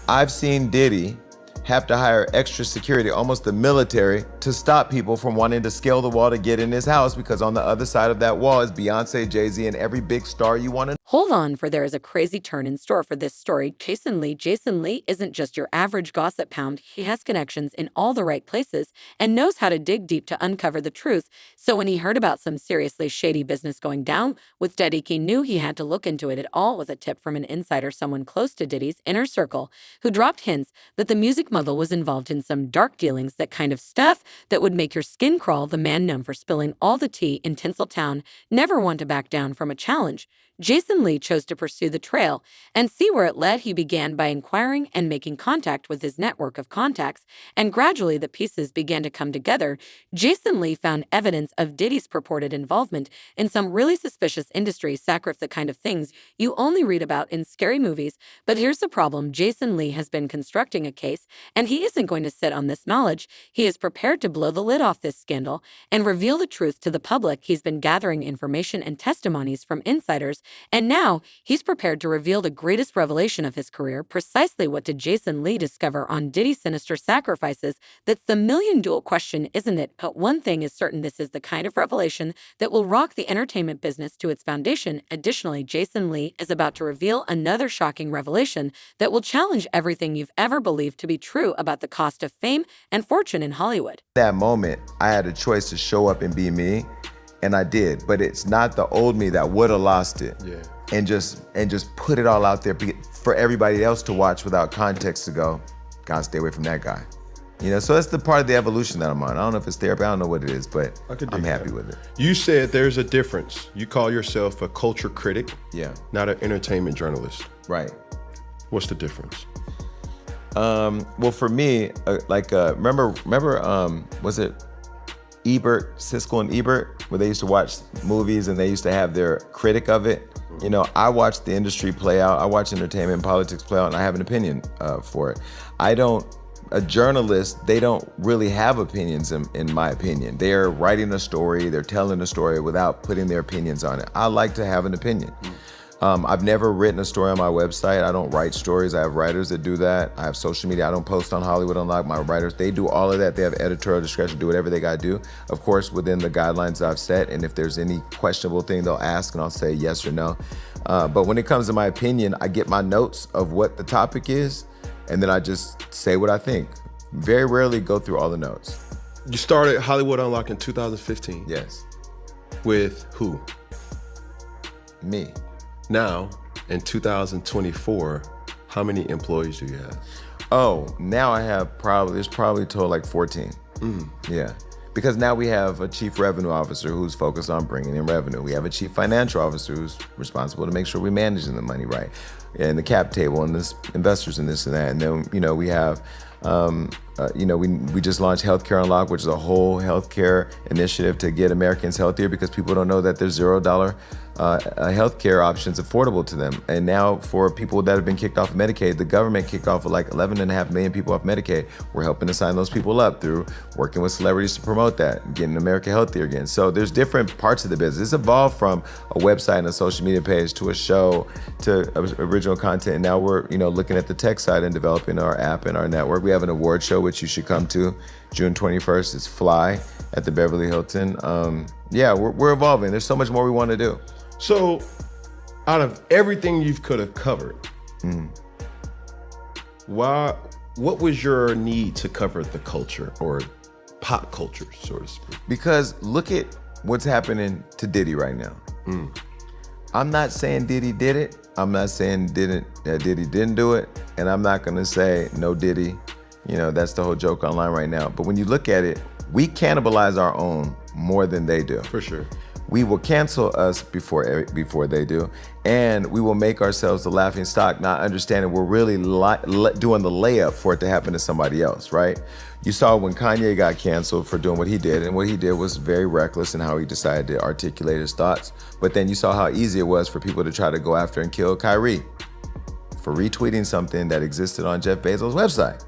I've seen Diddy have to hire extra security, almost the military, to stop people from wanting to scale the wall to get in his house, because on the other side of that wall is Beyonce, Jay-Z, and every big star you want to. Hold on, for there is a crazy turn in store for this story. Jason Lee. Jason Lee isn't just your average gossip pound. He has connections in all the right places and knows how to dig deep to uncover the truth. So when he heard about some seriously shady business going down with Diddy, he knew he had to look into it. It all with a tip from an insider, someone close to Diddy's inner circle, who dropped hints that the music mogul was involved in some dark dealings, that kind of stuff that would make your skin crawl. The man known for spilling all the tea in Tinseltown, never one to back down from a challenge. Jason Lee chose to pursue the trail and see where it led. He began by inquiring and making contact with his network of contacts, and gradually the pieces began to come together. Jason Lee found evidence of Diddy's purported involvement in some really suspicious industry secrets, the kind of things you only read about in scary movies. But here's the problem. Jason Lee has been constructing a case, and he isn't going to sit on this knowledge. He is prepared to blow the lid off this scandal and reveal the truth to the public. He's been gathering information and testimonies from insiders, and now he's prepared to reveal the greatest revelation of his career. Precisely what did Jason Lee discover on Diddy's sinister sacrifices? That's the million-dollar question, isn't it? But one thing is certain: this is the kind of revelation that will rock the entertainment business to its foundation. Additionally, Jason Lee is about to reveal another shocking revelation that will challenge everything you've ever believed to be true about the cost of fame and fortune in Hollywood. That moment, I had a choice to show up and be me, and I did. But it's not the old me that would have lost it. Yeah. And just put it all out there for everybody else to watch without context, to go, gotta stay away from that guy. You know, so that's the part of the evolution that I'm on. I don't know if it's therapy, I don't know what it is, but I'm happy with it. You said there's a difference. You call yourself a culture critic, Yeah. not an entertainment journalist. Right. What's the difference? Well, for me, remember, was it Ebert, Siskel and Ebert, where they used to watch movies and they used to have their critic of it? You know, I watch the industry play out. I watch entertainment and politics play out, and I have an opinion for it. A journalist, they don't really have opinions, in my opinion. They're writing a story, they're telling a story without putting their opinions on it. I like to have an opinion. I've never written a story on my website. I don't write stories. I have writers that do that. I have social media. I don't post on Hollywood Unlocked. My writers, they do all of that. They have editorial discretion, do whatever they gotta do. Of course, within the guidelines I've set, and if there's any questionable thing, they'll ask and I'll say yes or no. But when it comes to my opinion, I get my notes of what the topic is, and then I just say what I think. Very rarely go through all the notes. You started Hollywood Unlocked in 2015. Yes. With who? Me. Now, in 2024, how many employees do you have? Oh, now I have there's probably total like 14. Yeah. Because now we have a chief revenue officer who's focused on bringing in revenue. We have a chief financial officer who's responsible to make sure we're managing the money right, and the cap table and this investors and this and that. And then, you know, we have, we just launched Healthcare Unlocked, which is a whole healthcare initiative to get Americans healthier, because people don't know that there's $0 healthcare options affordable to them. And now for people that have been kicked off of Medicaid, the government kicked off like 11.5 million people off Medicaid. We're helping to sign those people up through working with celebrities to promote that, getting America healthier again. So there's different parts of the business. It's evolved from a website and a social media page to a show to original content. And now we're, looking at the tech side and developing our app and our network. We have an award show, which you should come to June 21st. It's Fly at the Beverly Hilton. We're evolving. There's so much more we want to do. So, out of everything you could have covered, what was your need to cover the culture, or pop culture, so to speak? Because look at what's happening to Diddy right now. I'm not saying Diddy did it. I'm not saying Diddy didn't do it. And I'm not gonna say no Diddy. That's the whole joke online right now. But when you look at it, we cannibalize our own more than they do. For sure. We will cancel us before they do, and we will make ourselves the laughing stock, not understanding we're really doing the layup for it to happen to somebody else, right? You saw when Kanye got canceled for doing what he did, and what he did was very reckless in how he decided to articulate his thoughts. But then you saw how easy it was for people to try to go after and kill Kyrie for retweeting something that existed on Jeff Bezos' website.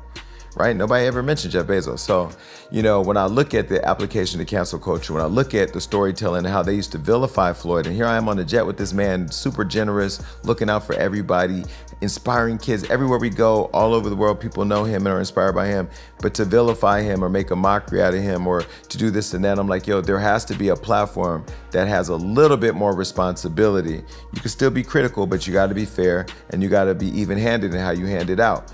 right? Nobody ever mentioned Jeff Bezos. So, when I look at the application to cancel culture, when I look at the storytelling and how they used to vilify Floyd, and here I am on the jet with this man, super generous, looking out for everybody, inspiring kids everywhere we go, all over the world, people know him and are inspired by him. But to vilify him or make a mockery out of him or to do this and that, I'm like, there has to be a platform that has a little bit more responsibility. You can still be critical, but you got to be fair and you got to be even-handed in how you hand it out.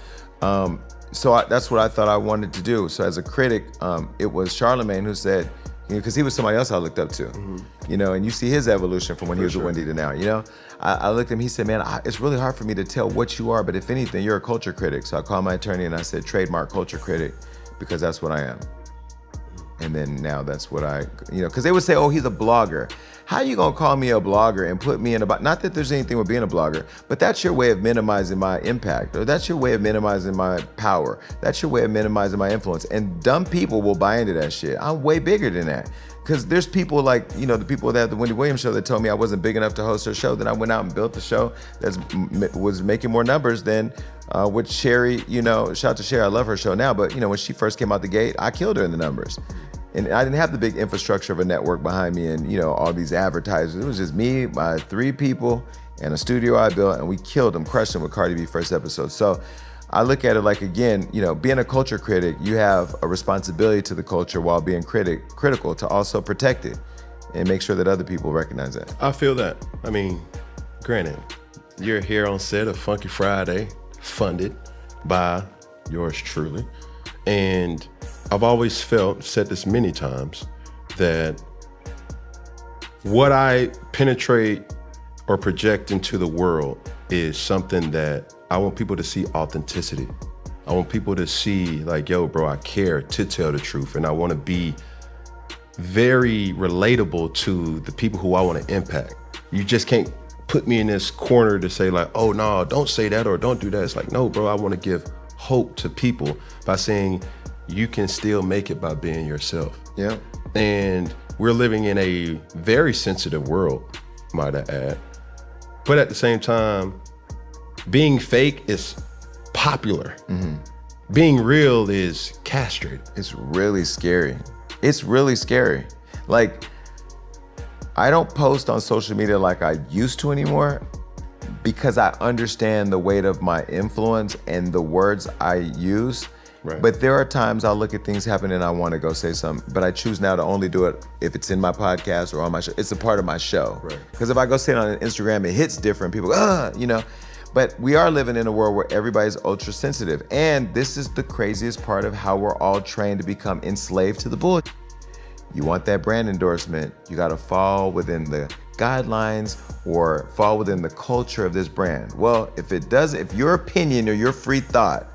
So that's what I thought I wanted to do. So as a critic, it was Charlemagne who said, because he was somebody else I looked up to, and you see his evolution from when he was with Wendy to now, I looked at him, he said, man, it's really hard for me to tell what you are, but if anything, you're a culture critic. So I called my attorney and I said, trademark culture critic, because that's what I am. And then now that's what because they would say, oh, he's a blogger. How you gonna call me a blogger and put me in not that there's anything with being a blogger, but that's your way of minimizing my impact, or that's your way of minimizing my power. That's your way of minimizing my influence. And dumb people will buy into that shit. I'm way bigger than that. Because there's people like, the people that had the Wendy Williams show that told me I wasn't big enough to host her show. Then I went out and built the show that was making more numbers than with Sherry, shout out to Sherry, I love her show now, but when she first came out the gate, I killed her in the numbers. And I didn't have the big infrastructure of a network behind me and, all these advertisers. It was just me, my 3 people, and a studio I built, and we killed them, crushed them with Cardi B first episode. So I look at it like, again, being a culture critic, you have a responsibility to the culture while being critical to also protect it and make sure that other people recognize that. I feel that. I mean, granted, you're here on set of Funky Friday, funded by yours truly. And I've always said this many times, that what I penetrate or project into the world is something that I want people to see authenticity. I want people to see like, yo, bro, I care to tell the truth. And I want to be very relatable to the people who I want to impact. You just can't put me in this corner to say like, oh no, don't say that or don't do that. It's like, no, bro, I want to give hope to people by saying you can still make it by being yourself. Yeah. And we're living in a very sensitive world, might I add. But at the same time, being fake is popular. Being real is castrated. It's really scary. It's really scary. Like, I don't post on social media like I used to anymore because I understand the weight of my influence and the words I use. Right. But there are times I'll look at things happen and I want to go say something, but I choose now to only do it if it's in my podcast or on my show. It's a part of my show. Right. Because if I go say it on Instagram, it hits different. People go, But we are living in a world where everybody's ultra sensitive. And this is the craziest part of how we're all trained to become enslaved to the bullshit. You want that brand endorsement, you got to fall within the guidelines or fall within the culture of this brand. Well, if your opinion or your free thought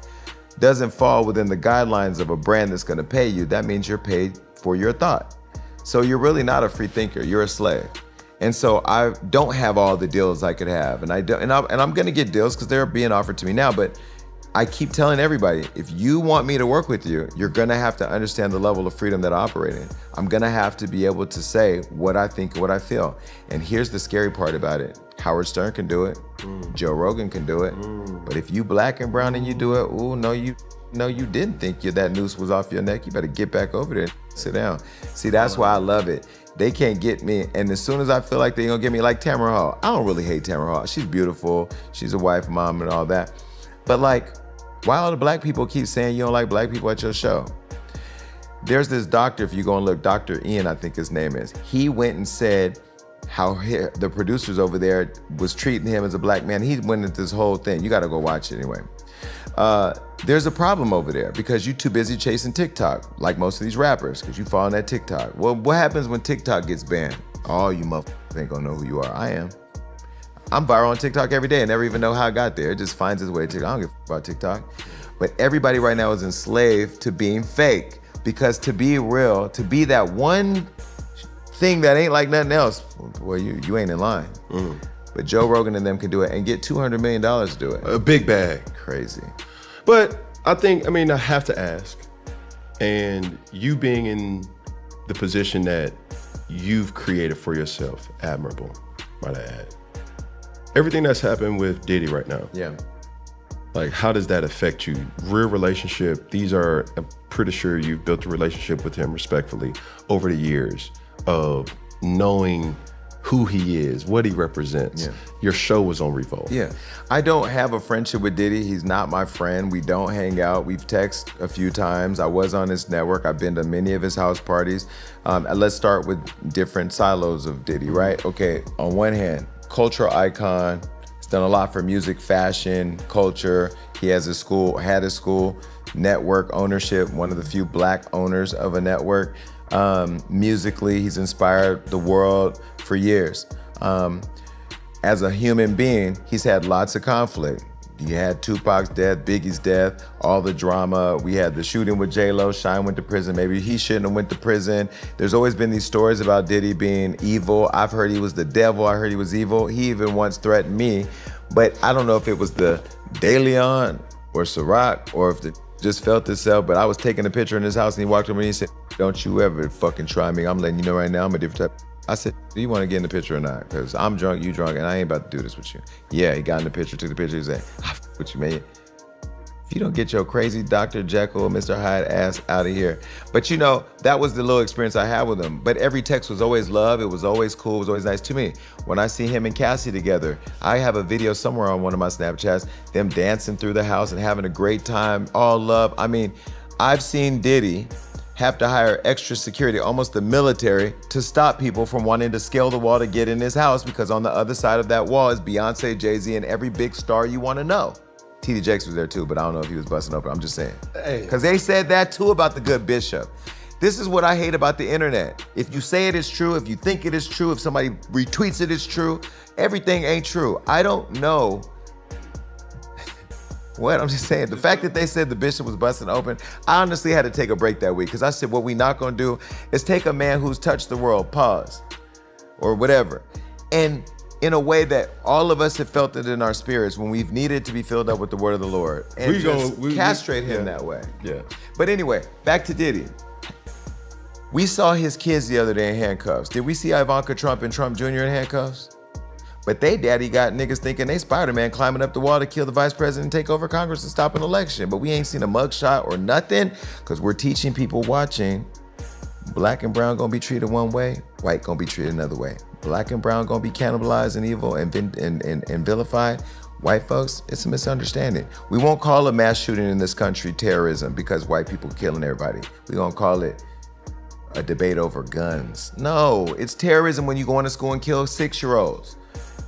doesn't fall within the guidelines of a brand that's going to pay you, that means you're paid for your thought. So you're really not a free thinker, you're a slave. And so I don't have all the deals I could have, and I'm going to get deals because they're being offered to me now, but I keep telling everybody, if you want me to work with you, you're going to have to understand the level of freedom that I operate in. I'm going to have to be able to say what I think, what I feel. And here's the scary part about it. Howard Stern can do it. Joe Rogan can do it. But if you black and brown and you do it, no, you didn't think that noose was off your neck. You better get back over there and sit down. See, that's why I love it. They can't get me. And as soon as I feel like they're going to get me, like Tamara Hall. I don't really hate Tamara Hall. She's beautiful. She's a wife, mom, and all that. But like, why all the black people keep saying you don't like black people at your show? There's this doctor, if you go and look, Dr. Ian, I think his name is. He went and said how the producers over there was treating him as a black man. He went into this whole thing. You got to go watch it anyway. There's a problem over there because you're too busy chasing TikTok, like most of these rappers, because you fall on that TikTok. Well, what happens when TikTok gets banned? Oh, you motherfuckers ain't gonna know who you are. I am. I'm viral on TikTok every day and never even know how I got there. It just finds its way to TikTok. I don't give a fuck about TikTok. But everybody right now is enslaved to being fake, because to be real, to be that one thing that ain't like nothing else, well, you ain't in line. But Joe Rogan and them can do it and get $200 million to do it. A big bag. Crazy. But I have to ask, and you being in the position that you've created for yourself, admirable, might I add. Everything that's happened with Diddy right now. Yeah. Like, how does that affect you? Real relationship, I'm pretty sure you've built a relationship with him respectfully over the years of knowing who he is, what he represents. Yeah. Your show was on Revolt. Yeah. I don't have a friendship with Diddy. He's not my friend. We don't hang out. We've texted a few times. I was on his network. I've been to many of his house parties. Let's start with different silos of Diddy, right? Okay, on one hand, cultural icon. He's done a lot for music, fashion, culture. He had his school, network ownership, one of the few black owners of a network. Musically, he's inspired the world for years. As a human being, he's had lots of conflict. You had Tupac's death, Biggie's death, all the drama. We had the shooting with J-Lo, Shine went to prison. Maybe he shouldn't have went to prison. There's always been these stories about Diddy being evil. I've heard he was the devil. I heard he was evil. He even once threatened me, but I don't know if it was the De Leon or Ciroc or if the just felt itself, but I was taking a picture in his house and he walked over and he said, "Don't you ever fucking try me. I'm letting you know right now I'm a different type." I said, "Do you want to get in the picture or not? Because I'm drunk, you drunk, and I ain't about to do this with you." Yeah, he got in the picture, took the picture, he said, "I f with you, man. If you don't get your crazy Dr. Jekyll, Mr. Hyde ass out of here." But you know, that was the little experience I had with him. But every text was always love, it was always cool, it was always nice to me. When I see him and Cassie together, I have a video somewhere on one of my Snapchats, them dancing through the house and having a great time, all love. I mean, I've seen Diddy have to hire extra security, almost the military, to stop people from wanting to scale the wall to get in his house because on the other side of that wall is Beyonce, Jay-Z, and every big star you want to know. T.D. Jakes was there too, but I don't know if he was busting open. I'm just saying. Because they said that too about the good bishop. This is what I hate about the internet. If you say it is true, if you think it is true, if somebody retweets it is true, everything ain't true. I don't know. What? I'm just saying, the fact that they said the bishop was busting open, I honestly had to take a break that week because I said what we not gonna do is take a man who's touched the world, pause, or whatever, and in a way that all of us have felt it in our spirits when we've needed to be filled up with the word of the Lord and castrate him that way. Yeah. But anyway, back to Diddy. We saw his kids the other day in handcuffs. Did we see Ivanka Trump and Trump Jr. in handcuffs? But they daddy got niggas thinking they Spider-Man climbing up the wall to kill the vice president and take over Congress and stop an election. But we ain't seen a mugshot or nothing because we're teaching people watching. Black and brown gonna be treated one way, white gonna be treated another way. Black and brown gonna be cannibalized and evil and vilified. White folks, it's a misunderstanding. We won't call a mass shooting in this country terrorism because white people killing everybody. We gonna call it a debate over guns. No, it's terrorism when you go into school and kill 6-year-olds.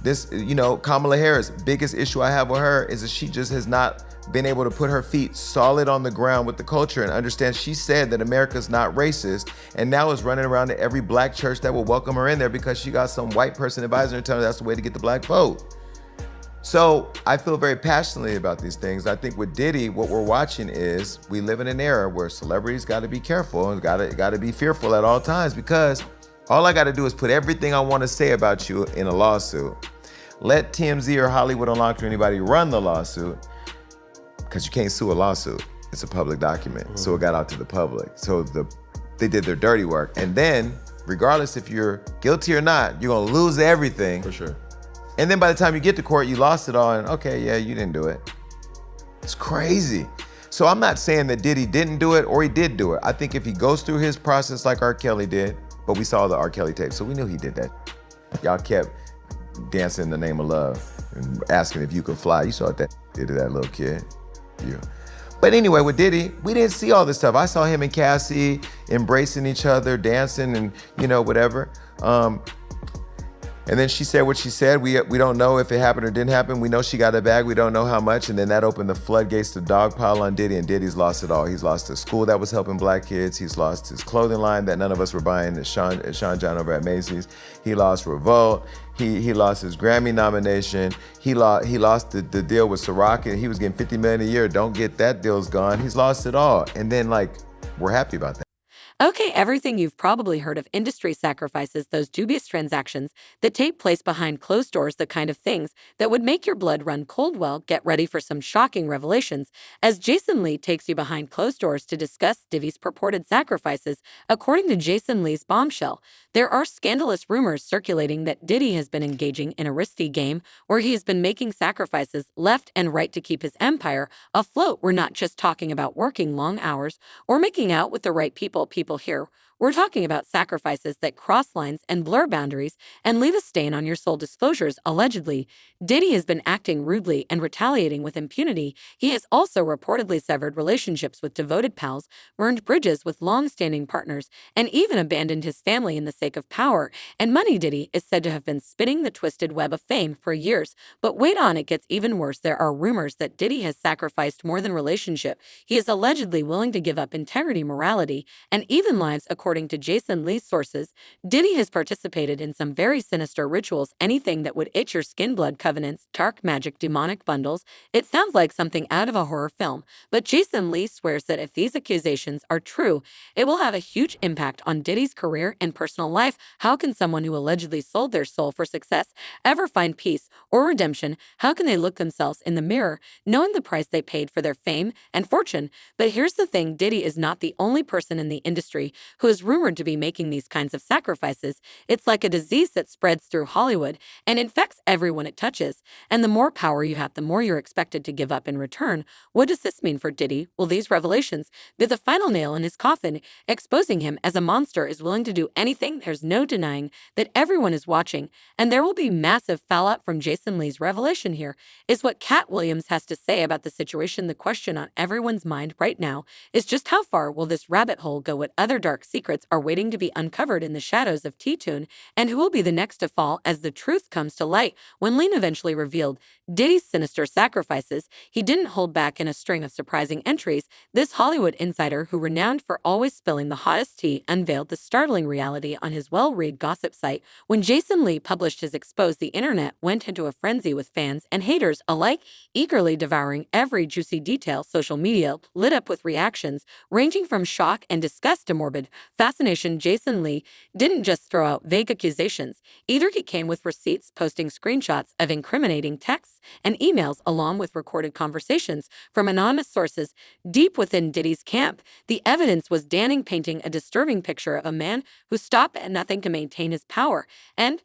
This, you know, Kamala Harris, biggest issue I have with her is that she just has not been able to put her feet solid on the ground with the culture and understand she said that America's not racist and now is running around to every black church that will welcome her in there because she got some white person advising her telling her that's the way to get the black vote. So I feel very passionately about these things. I think with Diddy, what we're watching is we live in an era where celebrities gotta be careful and gotta be fearful at all times because all I gotta do is put everything I wanna say about you in a lawsuit. Let TMZ or Hollywood Unlocked or anybody run the lawsuit because you can't sue a lawsuit. It's a public document. Mm-hmm. So it got out to the public. So they did their dirty work. And then, regardless if you're guilty or not, you're gonna lose everything. For sure. And then by the time you get to court, you lost it all and okay, yeah, you didn't do it. It's crazy. So I'm not saying that Diddy didn't do it or he did do it. I think if he goes through his process like R. Kelly did, but we saw the R. Kelly tape, so we knew he did that. Y'all kept dancing in the name of love and asking if you could fly. You saw what that did to that little kid. Yeah. But anyway, with Diddy, we didn't see all this stuff. I saw him and Cassie embracing each other, dancing and, you know, whatever. And then she said what she said. We don't know if it happened or didn't happen. We know she got a bag. We don't know how much. And then that opened the floodgates to dogpile on Diddy. And Diddy's lost it all. He's lost a school that was helping black kids. He's lost his clothing line that none of us were buying at Sean John over at Macy's. He lost Revolt. He lost his Grammy nomination. He lost the deal with Ciroc. And he was getting $50 million a year. Don't get that deal's gone. He's lost it all. And then like, we're happy about that. Okay, everything you've probably heard of industry sacrifices, those dubious transactions that take place behind closed doors, the kind of things that would make your blood run cold. Well, get ready for some shocking revelations as Jason Lee takes you behind closed doors to discuss Diddy's purported sacrifices. According to Jason Lee's bombshell, there are scandalous rumors circulating that Diddy has been engaging in a risky game where he has been making sacrifices left and right to keep his empire afloat. We're not just talking about working long hours or making out with the right people here. We're talking about sacrifices that cross lines and blur boundaries and leave a stain on your soul. Disclosures. Allegedly, Diddy has been acting rudely and retaliating with impunity. He has also reportedly severed relationships with devoted pals, burned bridges with long-standing partners, and even abandoned his family in the sake of power and money. Diddy is said to have been spinning the twisted web of fame for years. But wait on, it gets even worse. There are rumors that Diddy has sacrificed more than relationship. He is allegedly willing to give up integrity, morality, and even lives. According to Jason Lee's sources, Diddy has participated in some very sinister rituals, anything that would itch your skin, blood covenants, dark magic, demonic bundles. It sounds like something out of a horror film, but Jason Lee swears that if these accusations are true, it will have a huge impact on Diddy's career and personal life. How can someone who allegedly sold their soul for success ever find peace or redemption? How can they look themselves in the mirror knowing the price they paid for their fame and fortune? But here's the thing, Diddy is not the only person in the industry who is rumored to be making these kinds of sacrifices. It's like a disease that spreads through Hollywood and infects everyone it touches. And the more power you have, the more you're expected to give up in return. What does this mean for Diddy? Will these revelations be the final nail in his coffin, exposing him as a monster is willing to do anything? There's no denying that everyone is watching, and there will be massive fallout from Jason Lee's revelation. Here is what Cat Williams has to say about the situation. The question on everyone's mind right now is just how far will this rabbit hole go? What other dark secrets are waiting to be uncovered in the shadows of T-Tune, and who will be the next to fall as the truth comes to light? When Lean eventually revealed Diddy's sinister sacrifices, he didn't hold back in a string of surprising entries. This Hollywood insider, who renowned for always spilling the hottest tea, unveiled the startling reality on his well-read gossip site. When Jason Lee published his expose, the internet went into a frenzy, with fans and haters alike eagerly devouring every juicy detail. Social media lit up with reactions ranging from shock and disgust to morbid fascination. Jason Lee didn't just throw out vague accusations. Either he came with receipts, posting screenshots of incriminating texts and emails along with recorded conversations from anonymous sources deep within Diddy's camp. The evidence was damning, painting a disturbing picture of a man who stopped at nothing to maintain his power and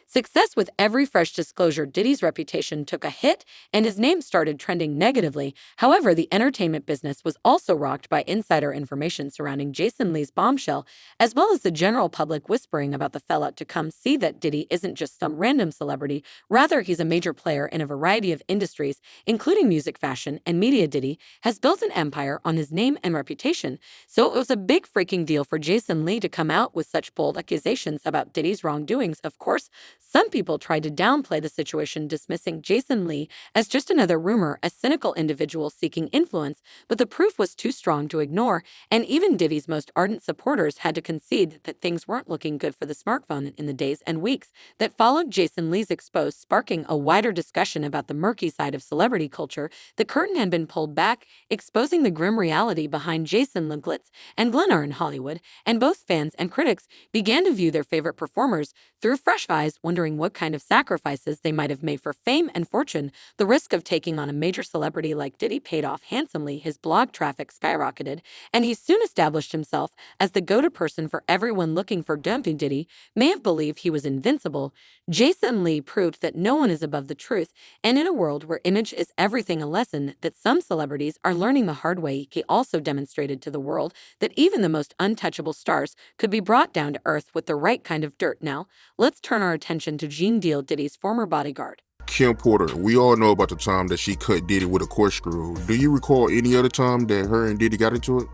success. With every fresh disclosure, Diddy's reputation took a hit and his name started trending negatively. However, the entertainment business was also rocked by insider information surrounding Jason Lee's bombshell, as well as the general public whispering about the fallout to come. See that Diddy isn't just some random celebrity, rather he's a major player in a variety of industries, including music, fashion, and media. Diddy has built an empire on his name and reputation, so it was a big freaking deal for Jason Lee to come out with such bold accusations about Diddy's wrongdoings. Of course, some people tried to downplay the situation, dismissing Jason Lee as just another rumor, a cynical individual seeking influence, but the proof was too strong to ignore, and even Diddy's most ardent supporters had to concede that things weren't looking good for the smartphone. In the days and weeks that followed Jason Lee's expose, sparking a wider discussion about the murky side of celebrity culture, the curtain had been pulled back, exposing the grim reality behind Jason Lee glitz and glamour in Hollywood, and both fans and critics began to view their favorite performers through fresh eyes, wondering what kind of sacrifices they might have made for fame and fortune. The risk of taking on a major celebrity like Diddy paid off handsomely. His blog traffic skyrocketed, and he soon established himself as the go-to person for everyone looking for dumping. Diddy may have believed he was invincible. Jason Lee proved that no one is above the truth, and in a world where image is everything, a lesson that some celebrities are learning the hard way. He also demonstrated to the world that even the most untouchable stars could be brought down to earth with the right kind of dirt. Now, let's turn our attention to Gene Deal, Diddy's former bodyguard. Kim Porter, we all know about the time that she cut Diddy with a corkscrew. Do you recall any other time that her and Diddy got into it?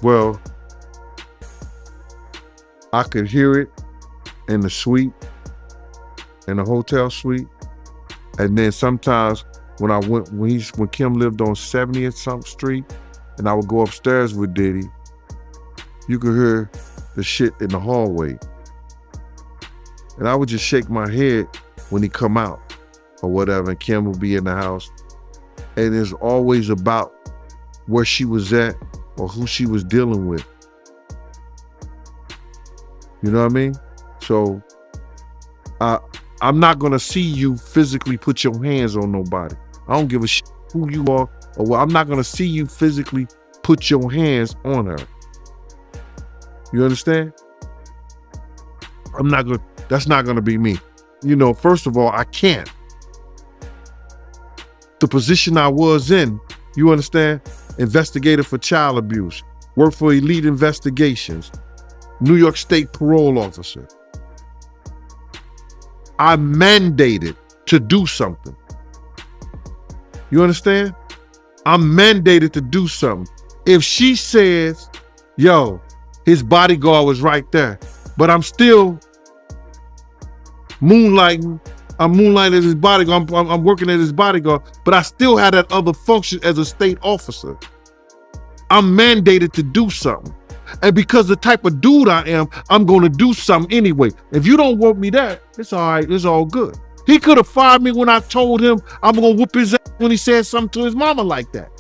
Well, I could hear it in the suite, in the hotel suite. And then sometimes when Kim lived on 70th something street and I would go upstairs with Diddy, you could hear the shit in the hallway. And I would just shake my head when he come out or whatever, and Kim would be in the house. And it's always about where she was at or who she was dealing with. You know what I mean? So I'm not gonna see you physically put your hands on nobody. I don't give a shit who you are or what. I'm not gonna see you physically put your hands on her. You understand? That's not gonna be me. You know, first of all, I can't. The position I was in, you understand? Investigator for child abuse, worked for Elite Investigations, New York State parole officer. I'm mandated to do something. You understand? I'm mandated to do something. If she says, yo, his bodyguard was right there, but I'm still moonlighting. I'm moonlighting as his bodyguard. I'm working as his bodyguard, but I still have that other function as a state officer. I'm mandated to do something. And because the type of dude I am, I'm going to do something anyway. If you don't want me there, it's all right. It's all good. He could have fired me when I told him I'm going to whoop his ass when he said something to his mama like that.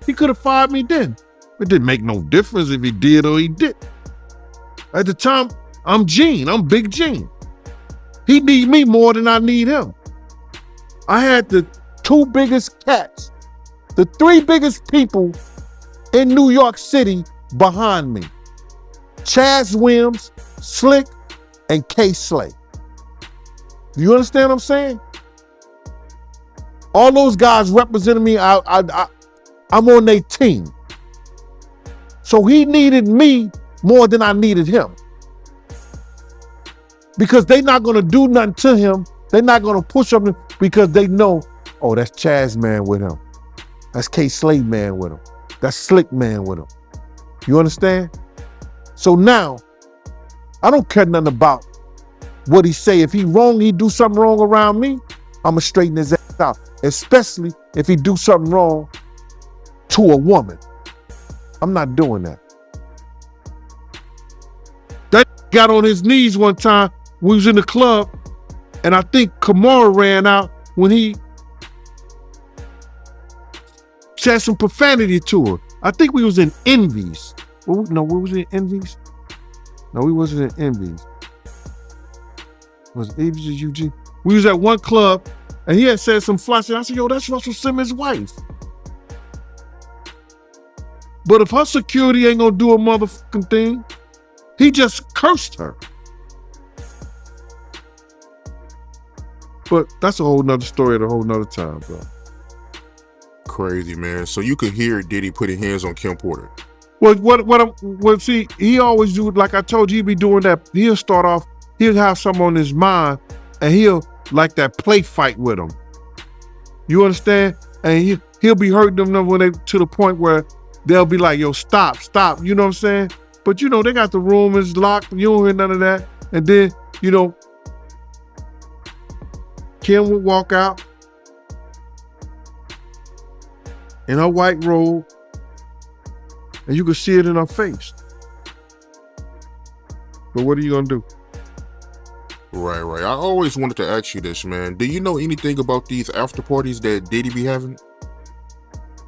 He could have fired me then. It didn't make no difference if he did or he didn't. At the time, I'm Gene. I'm Big Gene. He need me more than I need him. I had the 2 biggest cats, the 3 biggest people in New York City behind me. Chaz Williams, Slick, and K Slay. You understand what I'm saying? All those guys representing me, I'm on their team. So he needed me more than I needed him. Because they're not gonna do nothing to him. They're not gonna push him because they know, oh, that's Chaz man with him. That's K Slay man with him. That's Slick man with him. You understand? So now, I don't care nothing about what he say. If he wrong, he do something wrong around me, I'ma straighten his ass out. Especially if he do something wrong to a woman. I'm not doing that. That got on his knees one time. We was in the club, and I think Kamara ran out when he said some profanity to her. I think we was in Envy's. No, we was in Envy's? No, we wasn't in Envy's. Was it Envy's or Eugene? We was at one club, and he had said some fly shit. I said, yo, that's Russell Simmons' wife. But if her security ain't gonna do a motherfucking thing, he just cursed her. But that's a whole nother story at a whole nother time, bro. Crazy, man. So you could hear Diddy putting hands on Kim Porter. Well, see, he always do, like I told you, he be doing that. He'll start off, he'll have something on his mind, and he'll like that play fight with them. You understand? And he'll be hurting them when they to the point where they'll be like, yo, stop. You know what I'm saying? But you know, they got the room is locked. You don't hear none of that. And then, you know, Kim would walk out in her white robe, and you could see it in her face. But what are you gonna do? Right. I always wanted to ask you this, man. Do you know anything about these after parties that Diddy be having?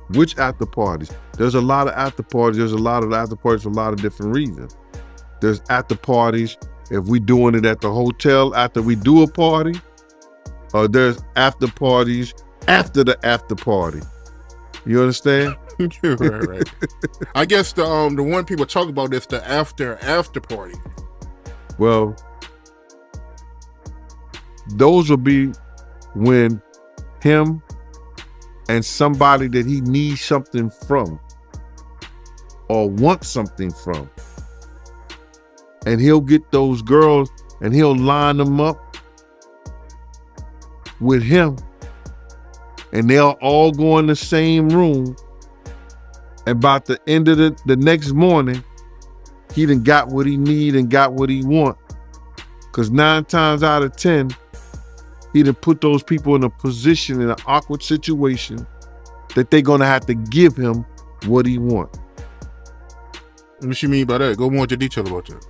Which after parties? There's a lot of after parties. There's a lot of after parties for a lot of different reasons. There's after parties if we doing it at the hotel after we do a party, or there's after parties after the after party. You understand? right. I guess the one people talk about is the after party. Well, those will be when him and somebody that he needs something from or wants something from, and he'll get those girls and he'll line them up with him, and they'll all go in the same room. And about the end of the next morning, he done got what he need and got what he want. Because 9 times out of 10, he done put those people in a position, in an awkward situation, that they're gonna have to give him what he want. What you mean by that? Go more into detail about that.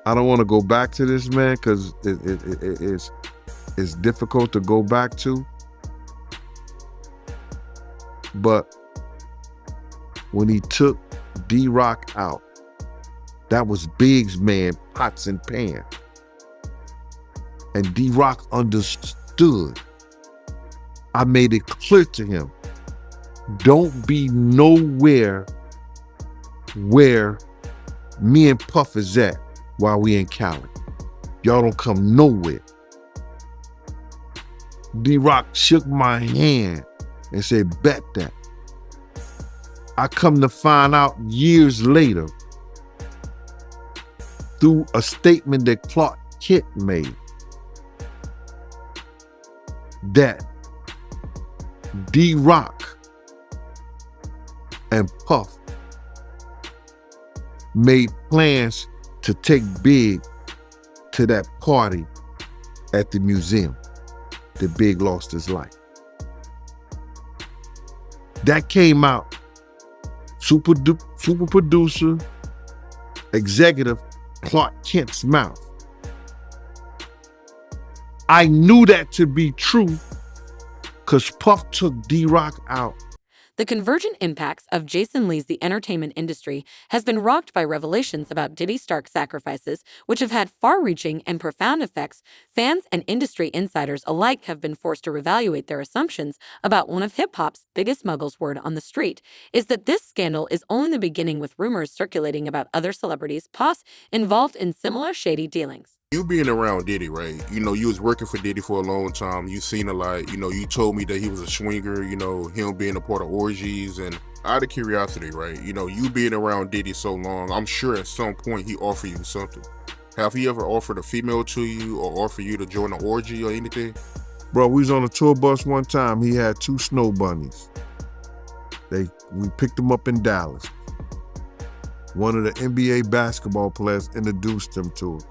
I don't want to go back to this, man, because it's difficult to go back to. But when he took D-Rock out. That was Big's man, pots and pan. And D-Rock understood. I made it clear to him, don't be nowhere where me and Puff is at while we in Cali. Y'all don't come nowhere. D-Rock shook my hand and said, bet that. I come to find out years later through a statement that Clark Kent made that D-Rock and Puff made plans to take Big to that party at the museum that Big lost his life. That came out, super producer, executive Clark Kent's mouth. I knew that to be true because Puff took D-Rock out. The convergent impacts of Jason Lee's The Entertainment Industry has been rocked by revelations about Diddy Stark's sacrifices, which have had far-reaching and profound effects. Fans and industry insiders alike have been forced to reevaluate their assumptions about one of hip-hop's biggest muggles. Word on the street is that this scandal is only the beginning, with rumors circulating about other celebrities, involved in similar shady dealings. You being around Diddy, right? You know, you was working for Diddy for a long time. You seen a lot. You know, you told me that he was a swinger, you know, him being a part of orgies. And out of curiosity, right? You know, you being around Diddy so long, I'm sure at some point he offered you something. Have he ever offered a female to you or offered you to join an orgy or anything? Bro, we was on a tour bus one time. He had 2 snow bunnies. We picked them up in Dallas. One of the NBA basketball players introduced him to it.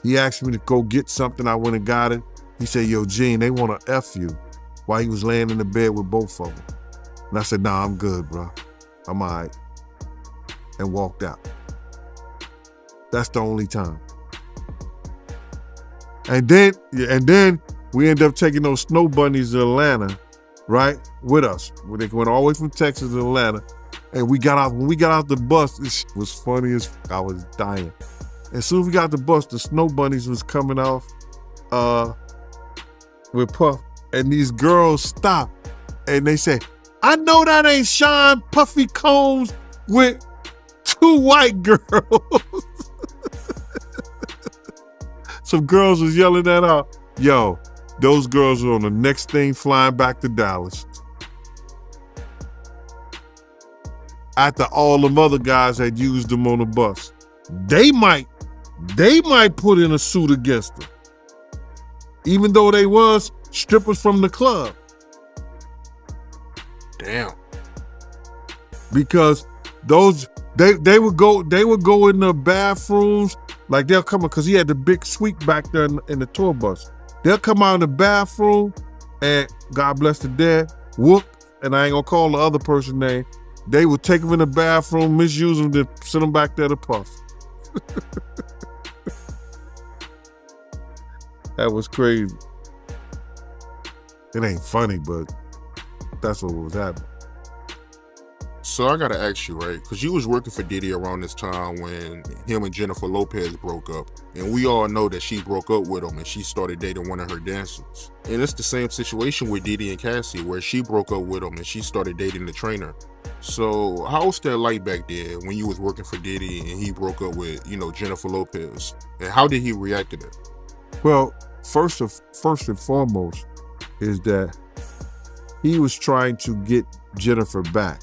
He asked me to go get something. I went and got it. He said, yo, Gene, they want to F you, while he was laying in the bed with both of them. And I said, nah, I'm good, bro. I'm all right. And walked out. That's the only time. And then we ended up taking those snow bunnies to Atlanta, right, with us. They went all the way from Texas to Atlanta. And when we got out the bus, it was funny as I was dying. As soon as we got the bus, the snow bunnies was coming off with Puff. And these girls stopped and they said, I know that ain't Sean Puffy Combs with 2 white girls. Some girls was yelling that out. Yo, those girls were on the next thing flying back to Dallas. After all them other guys had used them on the bus. They might put in a suit against them. Even though they was strippers from the club. Damn. Because they would go in the bathrooms, like they'll come in, because he had the big suite back there in the tour bus. They'll come out in the bathroom and God bless the dead, whoop, and I ain't gonna call the other person's name. They would take them in the bathroom, misuse them, then send them back there to Puff. That was crazy. It ain't funny, but that's what was happening. So I gotta ask you, right? Because you was working for Diddy around this time when him and Jennifer Lopez broke up. And we all know that she broke up with him and she started dating one of her dancers. And it's the same situation with Diddy and Cassie, where she broke up with him and she started dating the trainer. So how was that like back then when you was working for Diddy and he broke up with, you know, Jennifer Lopez? And how did he react to that? Well, first and foremost is that he was trying to get Jennifer back.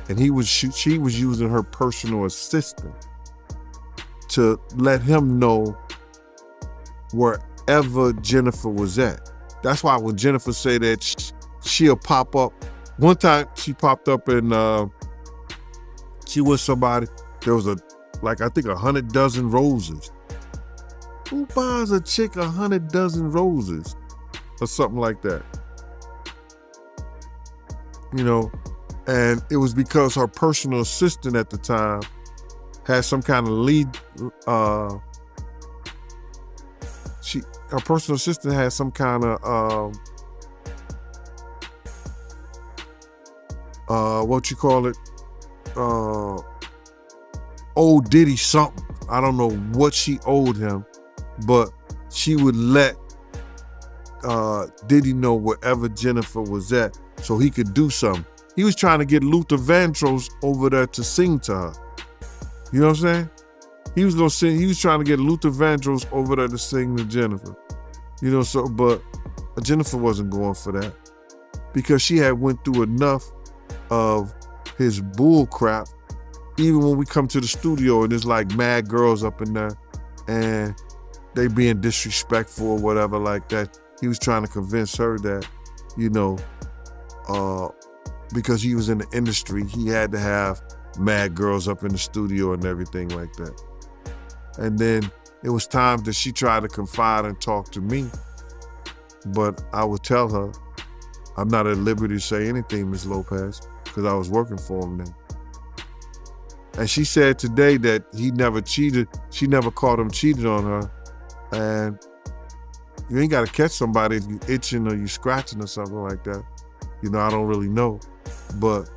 And she was using her personal assistant to let him know wherever Jennifer was at. That's why when Jennifer said that she'll pop up, one time she popped up and she was somebody, there was I think 100 dozen roses. Who buys a chick 100 dozen roses? Or something like that. You know, and it was because her personal assistant at the time had some kind of her personal assistant had some kind of what you call it, owed Diddy something. I don't know what she owed him, but she would let Diddy know wherever Jennifer was at so he could do something. He was trying to get Luther Vandross over there to sing to her. You know what I'm saying? He was gonna sing. He was trying to get Luther Vandross over there to sing to Jennifer. You know, so but Jennifer wasn't going for that because she had went through enough of his bull crap. Even when we come to the studio and there's like mad girls up in there and they being disrespectful or whatever like that, he was trying to convince her that, you know, because he was in the industry, he had to have mad girls up in the studio and everything like that. And then it was times that she tried to confide and talk to me, but I would tell her, I'm not at liberty to say anything, Ms. Lopez, because I was working for him then. And she said today that he never cheated. She never caught him cheating on her. And you ain't got to catch somebody if you itching or you scratching or something like that. You know, I don't really know. But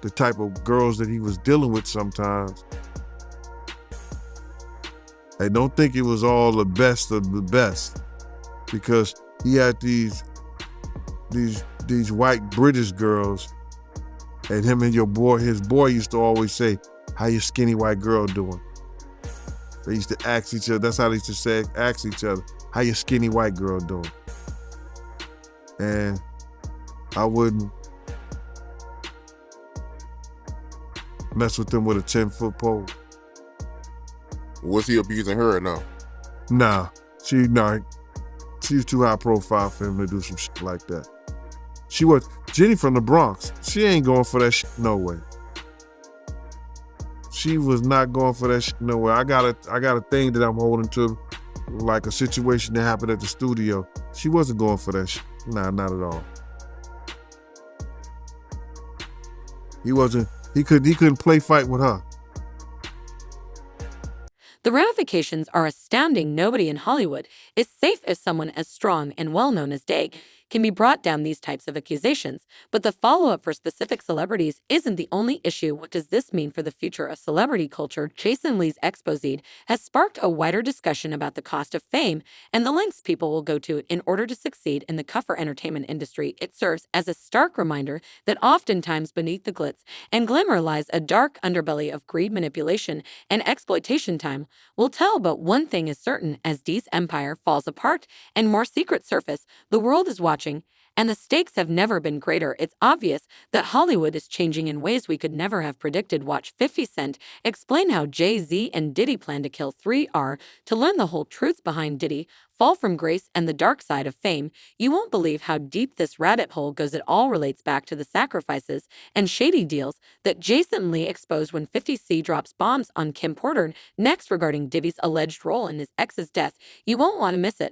the type of girls that he was dealing with sometimes, I don't think it was all the best of the best, because he had these white British girls, and him and his boy used to always say, "How your skinny white girl doing?" They used to ask each other. That's how they used to say, ask each other, "How your skinny white girl doing?" And I wouldn't mess with them with a 10-foot pole. Was he abusing her or no? Nah, she's too high profile for him to do some shit like that. She was Jenny from the Bronx. She ain't going for that shit no way. She was not going for that shit no way. I got a thing that I'm holding to, like a situation that happened at the studio. She wasn't going for that shit. Nah, not at all. He couldn't play fight with her. The ramifications are astounding. Nobody in Hollywood is safe if someone as strong and well-known as Day can be brought down these types of accusations. But the follow-up for specific celebrities isn't the only issue. What does this mean for the future of celebrity culture? Jason Lee's expose has sparked a wider discussion about the cost of fame and the lengths people will go to in order to succeed in the cover entertainment industry. It serves as a stark reminder that oftentimes beneath the glitz and glamour lies a dark underbelly of greed, manipulation, and exploitation. Time will tell, but one thing is certain: as Dee's empire falls apart and more secrets surface, the world is watching, and the stakes have never been greater. It's obvious that Hollywood is changing in ways we could never have predicted. Watch 50 Cent explain how Jay-Z and Diddy plan to kill 3R to learn the whole truth behind Diddy, fall from grace, and the dark side of fame. You won't believe how deep this rabbit hole goes. It all relates back to the sacrifices and shady deals that Jason Lee exposed when 50 Cent drops bombs on Kim Porter. Next, regarding Diddy's alleged role in his ex's death, you won't want to miss it.